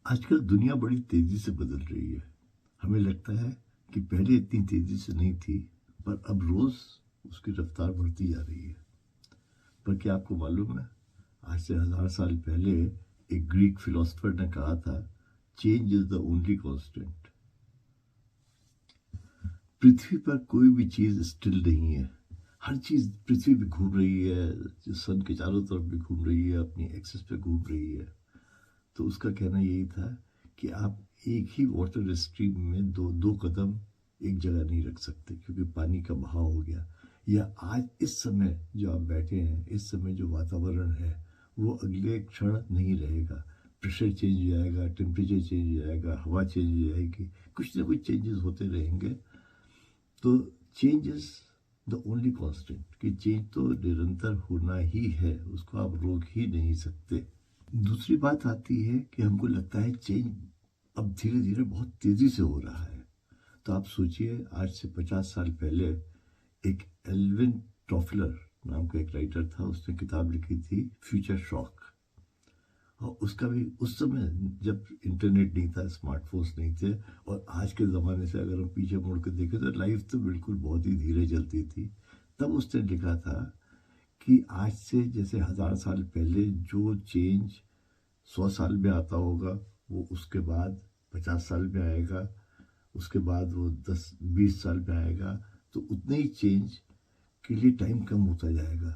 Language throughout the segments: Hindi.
आजकल दुनिया बड़ी तेजी से बदल रही है। हमें लगता है कि पहले इतनी तेजी से नहीं थी, पर अब रोज उसकी रफ्तार बढ़ती जा रही है। पर क्या आपको मालूम है, आज से 1000 साल पहले एक ग्रीक फिलोसोफर ने कहा था, change is the only constant. पृथ्वी पर कोई भी चीज स्टिल नहीं है। हर चीज पृथ्वी पे घूम रही है, जो सन के चारों तरफ भी घूम रही है, अपनी एक्सिस पे घूम रही है। तो उसका कहना यही था कि आप एक ही वाटर स्ट्रीम में दो दो कदम एक जगह नहीं रख सकते, क्योंकि पानी का बहाव हो गया। या आज इस समय जो आप बैठे हैं, इस समय जो वातावरण है, वो अगले क्षण नहीं रहेगा। प्रेशर चेंज हो जाएगा, टेम्परेचर चेंज हो जाएगा, हवा चेंज हो जाएगी, कुछ ना कुछ चेंजेस होते रहेंगे। तो change is the only constant, कि चेंज तो निरंतर होना ही है, उसको आप रोक ही नहीं सकते। दूसरी बात आती है कि हमको लगता है चेंज अब धीरे धीरे बहुत तेजी से हो रहा है। तो आप सोचिए, आज से 50 साल पहले एक एल्विन टॉफलर नाम का एक राइटर था, उसने किताब लिखी थी फ्यूचर शॉक। और उसका भी उस समय जब इंटरनेट नहीं था, स्मार्टफोन्स नहीं थे, और आज के ज़माने से अगर हम पीछे मुड़ कर देखें तो लाइफ तो बिल्कुल बहुत ही धीरे चलती थी। तब उसने लिखा था कि आज से जैसे 1000 साल पहले जो चेंज 100 साल में आता होगा, वो उसके बाद 50 साल में आएगा, उसके बाद वो 10-20 साल में आएगा। तो उतने ही चेंज के लिए टाइम कम होता जाएगा।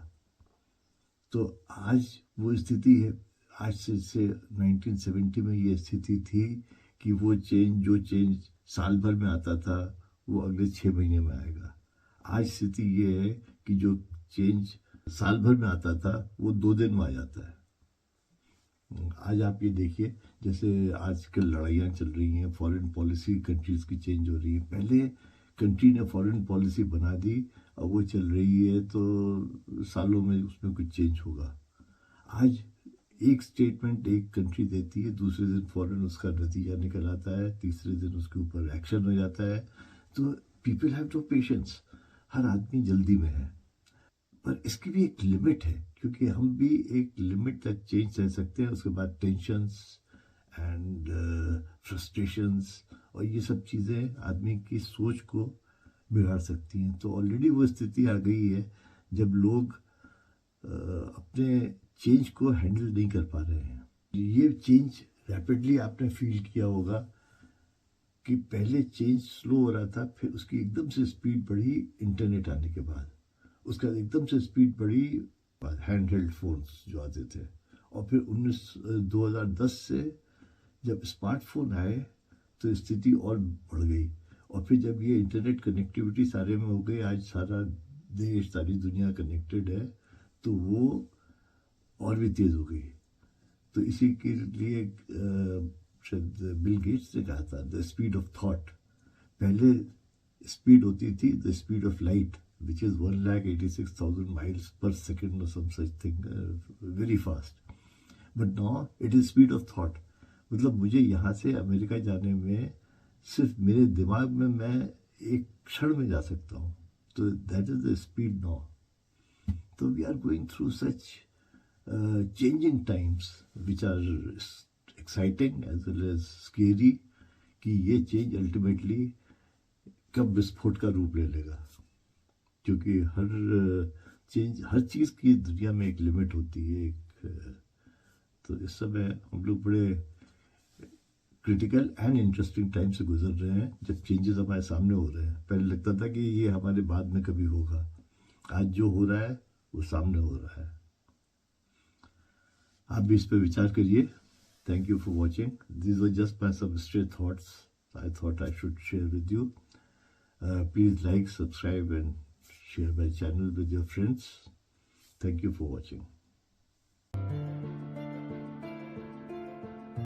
तो आज वो स्थिति है, आज से 1970 में ये स्थिति थी कि वो चेंज जो चेंज साल भर में आता था, वो अगले 6 महीने में आएगा। आज स्थिति ये है कि जो चेंज साल भर में आता था, वो 2 दिन में आ जाता है। आज आप ये देखिए, जैसे आजकल लड़ाइयाँ चल रही हैं, फॉरेन पॉलिसी कंट्रीज़ की चेंज हो रही है। पहले कंट्री ने फॉरेन पॉलिसी बना दी, अब वो चल रही है, तो सालों में उसमें कुछ चेंज होगा। आज एक स्टेटमेंट एक कंट्री देती है, दूसरे दिन फॉरेन उसका नतीजा निकल आता है, तीसरे दिन उसके ऊपर एक्शन हो जाता है। तो पीपल हैव टू पेशेंस। हर आदमी जल्दी में है, पर इसकी भी एक लिमिट है, क्योंकि हम भी एक लिमिट तक चेंज रह सकते हैं। उसके बाद टेंशन्स एंड फ्रस्ट्रेशंस और ये सब चीज़ें आदमी की सोच को बिगाड़ सकती हैं। तो ऑलरेडी वो स्थिति आ गई है जब लोग अपने चेंज को हैंडल नहीं कर पा रहे हैं। ये चेंज रैपिडली आपने फील किया होगा कि पहले चेंज स्लो हो रहा था, फिर उसकी एकदम से स्पीड बढ़ी इंटरनेट आने के बाद। उसका एकदम से स्पीड बढ़ी हैंड हेल्ड फोन्स जो आते थे, और फिर 2010 से जब स्मार्टफोन आए तो स्थिति और बढ़ गई। और फिर जब ये इंटरनेट कनेक्टिविटी सारे में हो गई, आज सारा देश सारी दुनिया कनेक्टेड है, तो वो और भी तेज़ हो गई। तो इसी के लिए शायद बिल गेट्स ने कहा था, द स्पीड ऑफ थॉट। पहले स्पीड होती थी the speed of light, which is 1,86,000 miles per second or some such thing, very fast. But now it is speed of thought. मतलब मुझे यहाँ से अमेरिका जाने में सिर्फ मेरे दिमाग में मैं एक क्षण में जा सकता हूँ। तो that is the speed now. तो we are going through such changing times which are exciting as well as scary, कि ये चेंज अल्टीमेटली कब विस्फोट का रूप ले लेगा। क्योंकि हर चीज़ की दुनिया में एक लिमिट होती है। तो इस समय हम लोग बड़े क्रिटिकल एंड इंटरेस्टिंग टाइम से गुजर रहे हैं, जब चेंजेस हमारे सामने हो रहे हैं। पहले लगता था कि ये हमारे बाद में कभी होगा, आज जो हो रहा है वो सामने हो रहा है। आप भी इस पर विचार करिए। Thank you for watching. These were just my some straight thoughts I thought I should share with you. Please like, subscribe and share my channel with your friends. Thank you for watching.